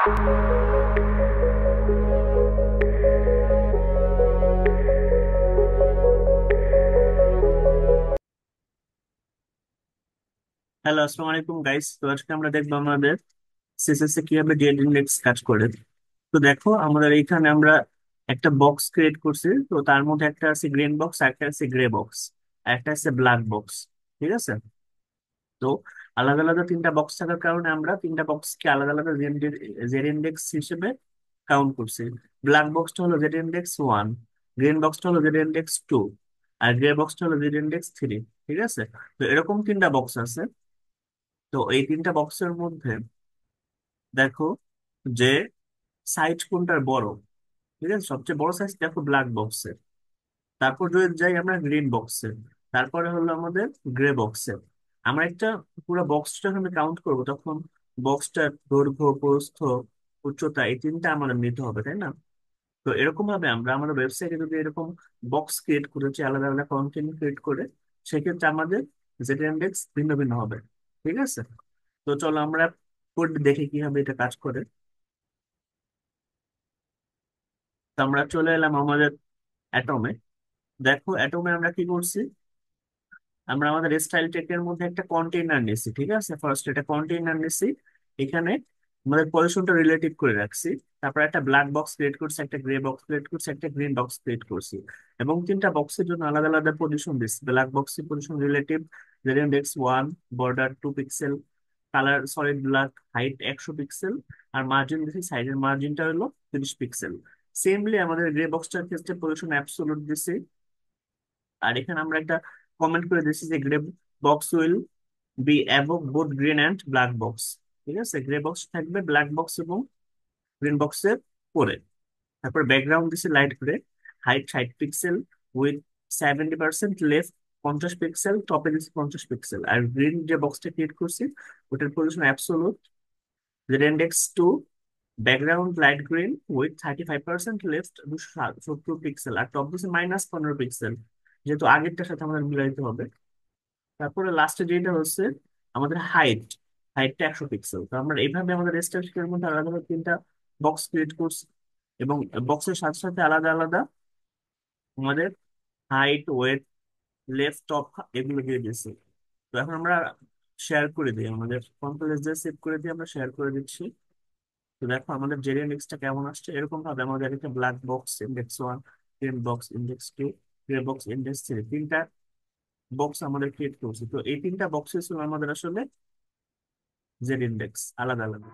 Hello, আসসালামু আলাইকুম guys. তো আজকে আমরা দেখবো আমাদের সিএসএস এ কিভাবে ডেট ইন্ডেক্স কাজ করে। তো দেখো, আমাদের এইখানে আমরা একটা বক্স ক্রিয়েট করছি। তো তার মধ্যে একটা আছে গ্রিন বক্স, একটা আছে গ্রে বক্স, একটা আছে ব্ল্যাক বক্স। ঠিক আছে। তো আলাদা আলাদা তিনটা বক্স থাকার কারণে আমরা তিনটা বক্সকে আলাদা আলাদা জেড ইন্ডেক্স হিসেবে কাউন্ট করছি। ব্ল্যাক বক্সটা হলো জেড ইন্ডেক্স 1, গ্রিন বক্সটা হলো জেড ইন্ডেক্স 2, আর গ্রে বক্সটা হলো জেড ইন্ডেক্স 3। ঠিক আছে। তো এরকম তিনটা বক্স আছে। তো এই তিনটা বক্সের মধ্যে দেখো যে সাইজ কোনটার বড়। ঠিক আছে, সবচেয়ে বড় সাইজ দেখো ব্ল্যাক বক্সের। তারপর যদি যাই আমরা গ্রিন বক্সে, তারপরে হলো আমাদের গ্রে বক্সে। আমরা একটা পুরো বক্সটা যখন কাউন্ট করবো তখন বক্সটার দৈর্ঘ্য, প্রস্থ, উচ্চতা এই তিনটা আমাদের নিতে হবে, তাই না? তো এরকম ভাবে আমরা আমাদের ওয়েবসাইটে যদি এরকম বক্স ক্রিয়েট করেছি, আলাদা আলাদা কন্টেন্ট ক্রিয়েট করে, সেক্ষেত্রে আমাদের জেড ইন্ডেক্স ভিন্ন ভিন্ন হবে। ঠিক আছে। তো চলো আমরা কোড দেখে কিভাবে এটা কাজ করে। তো আমরা চলে এলাম আমাদের অ্যাটমে। দেখো অ্যাটমে আমরা কি করছি, আমরা আমাদের স্টাইল টেকের মধ্যে একটা কন্টেইনার নিছি। ঠিক আছে, ফার্স্ট এটা কন্টেইনার নিছি। এখানে আমাদের পজিশনটা রিলেটিভ করে রাখছি। তারপর একটা ব্ল্যাক বক্স ক্রিয়েট করছি, একটা গ্রে বক্স ক্রিয়েট করছি, একটা গ্রিন বক্স ক্রিয়েট করছি, এবং তিনটা বক্সের জন্য আলাদা আলাদা পজিশন দিচ্ছি। ব্ল্যাক বক্সের position relative, z index 1, border 2 pixel, colour solid black, height 100 pixel, আর মার্জিন দিচ্ছি, সাইডের মার্জিনটা হলো 30 পিক্সেল। সেমলি আমাদের গ্রে বক্সটার ক্ষেত্রে পজিশন অ্যাবসোলুট দিছি। আর এখানে আমরা একটা কমেন্ট করে দিচ্ছি যে grey box will be above both green and black box. ঠিক আছে, গ্রে বক্স থাকবে ব্ল্যাক বক্স এবং গ্রিন বক্সের পরে। তারপর ব্যাকগ্রাউন্ড দিচ্ছে light grey, height 60 pixel, with 70% left 50 pixel, টপে দিচ্ছে 50 পিক্সেল। আর গ্রিন যে বক্সটা ক্রিয়েট করছি ওটার position absolute, index 2, background light green with 35% left 270 pixel, আর টপ দিচ্ছে -15 পিক্সেল, যেহেতু আগেরটার সাথে আমাদের মিলাইতে হবে। তারপরে লাস্টে যেটা হচ্ছে আমাদের হাইটটা 100 পিক্সেল। তো আমরা এইভাবে আমাদের স্ট্যাটিসটিকের মধ্যে আলাদা আলাদা তিনটা বক্স ক্রিয়েট করছি, এবং বক্সের সাথে সাথে আলাদা আলাদা আমাদের হাইট, ওয়েট, লেফট, টপ এগুলো দিয়ে দিয়েছি। তো এখন আমরা শেয়ার করে দিই, আমাদের কন্ট্রোল এস দিয়ে সেভ করে দিয়ে আমরা শেয়ার করে দিচ্ছি। তো দেখো আমাদের জেড ইন্ডেক্সটা কেমন আসছে। এরকম ভাবে আমাদের একটা black box index 1, green box index 2, grey box index 3, তিনটা বক্স আমাদের ক্রিয়েট করছি। তো এই তিনটা বক্সের আমাদের আসলে জেড ইন্ডেক্স আলাদা আলাদা।